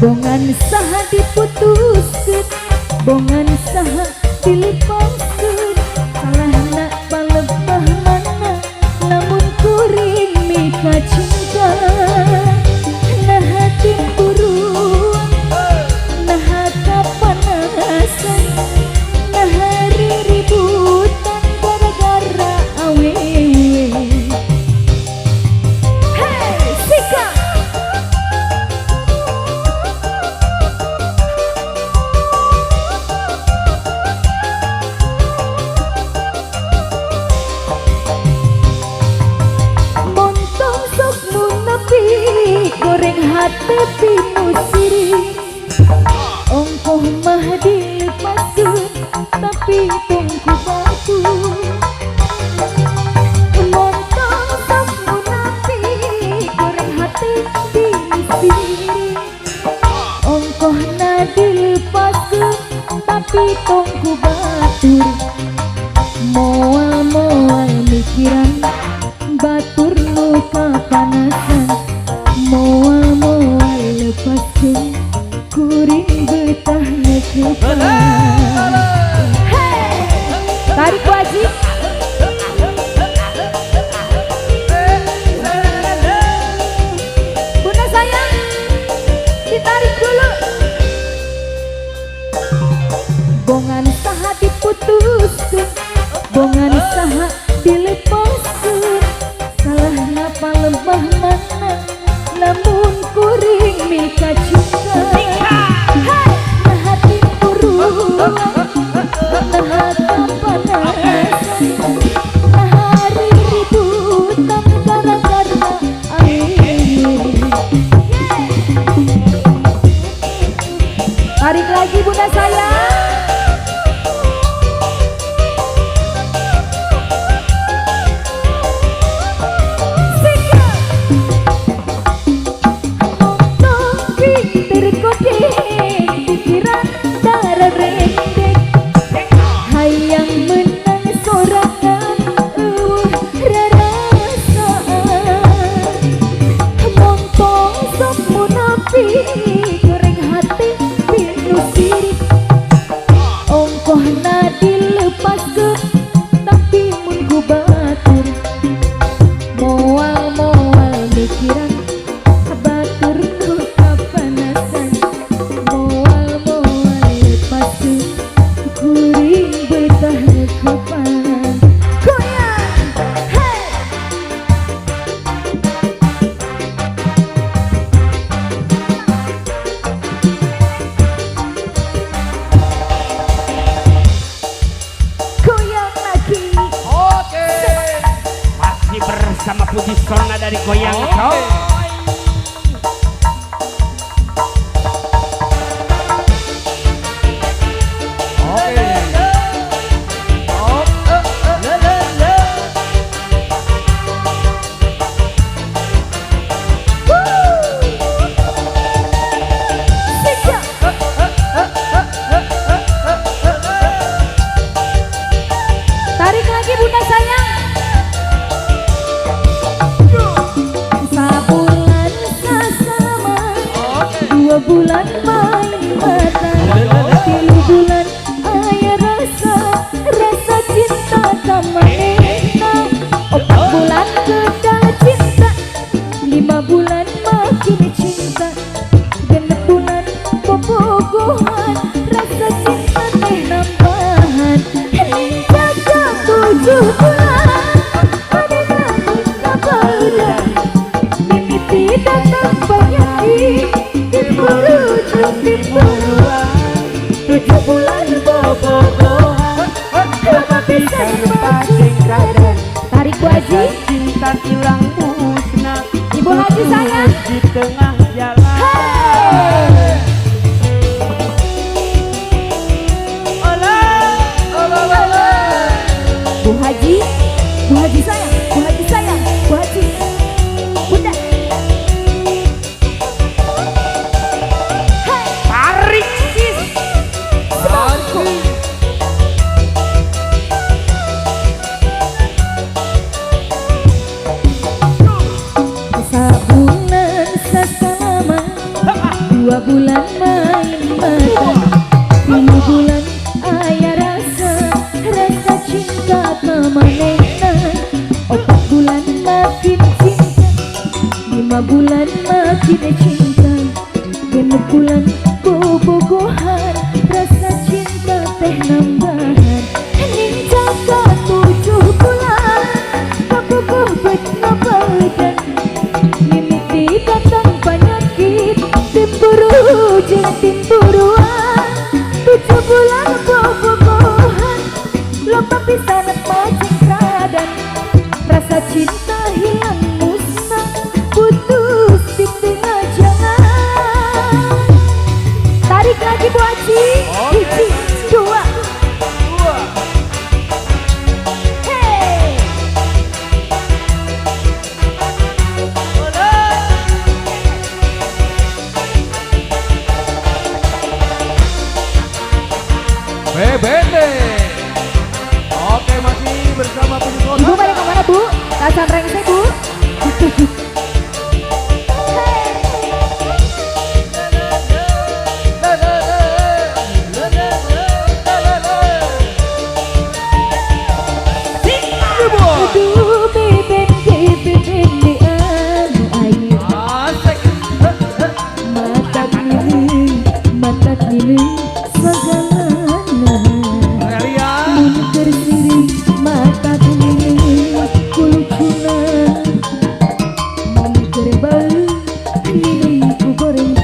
Bongan saha diputuskeun, bongan saha dilepaskeun, salahna palebah mana lamun kuring mika cinta. Nah timburuan, nah kapanasan, nah riributan gara-gara awewe. Hey, Sika! Goreng hati pinu siri, ongkoh mah dilepaskeun tapi tungku batu. Montong sok munafik, goreng hati pinu siri, ongkoh na dilepaskeun tapi tungku batur. Moal-moal mikiran batur nu kapanasan, moal-moal lepaskeun kuring betah nekepan. Hey! Tarik wajib. Bunda sayang, ditarik dulu. Bongan saha diputuskeun, bongan saha dilepaskeun, salahna palebah mana lamun kuring mika cinta. Hey! Nah timburuan, nah kapanasan, nah riributan gara-gara awewe. Tarik lagi bunda sayang. Pikiran darah rendek, hayang menang sorangan rarasaan. Montong sok munafik, goreng hati pinu sirik, ongkoh na dilepaskeun tapi mun ku batur. Moal-moal mikiran batur nu kapanasan, kuring betah nekepan. Goyang! Hey! Goyang lagi. Oke. Masih bersama Puji Sona dari Goyang Show. Tarik lagi bunda sayang. Sabulan sasama, 2 bulan main mata, 3 bulan aya rasa, rasa cinta kamanehna, 4 bulan kedah cinta, 5 bulan makin cinta, 6 bulan bobogohan, rasa cinta teh nambahan. Jaga 7 bulan, pada namun kabaran, mimpi datang banyak di berujung di buruan. 7 bulan bobogohan, lama bisa dipakai. bulan main mata, 3 bulan aya rasa cinta kemanehna, 4 bulan makin cinta, 5 bulan makin cinta, 6 bulan bobogohan rasa cinta teh nambahan, ninjaka 7 bulan kakukuh betna badan, mimiti datang penyakit timburu jeung timburuan, 7 bulan bobogohan loba pisan macing radan, rasa cinta hilang musnah putus di tengah jalan. Tarik lagi Bu Aci, 1, 2, hey. BBT. Oke, masih bersama Puji Ibu balik kemana Bu? Tasan rengsek Bu. Aduh beben di anu air, mata kini segalana, munker siring mata kini kulucuna, munker bau minum ku goreng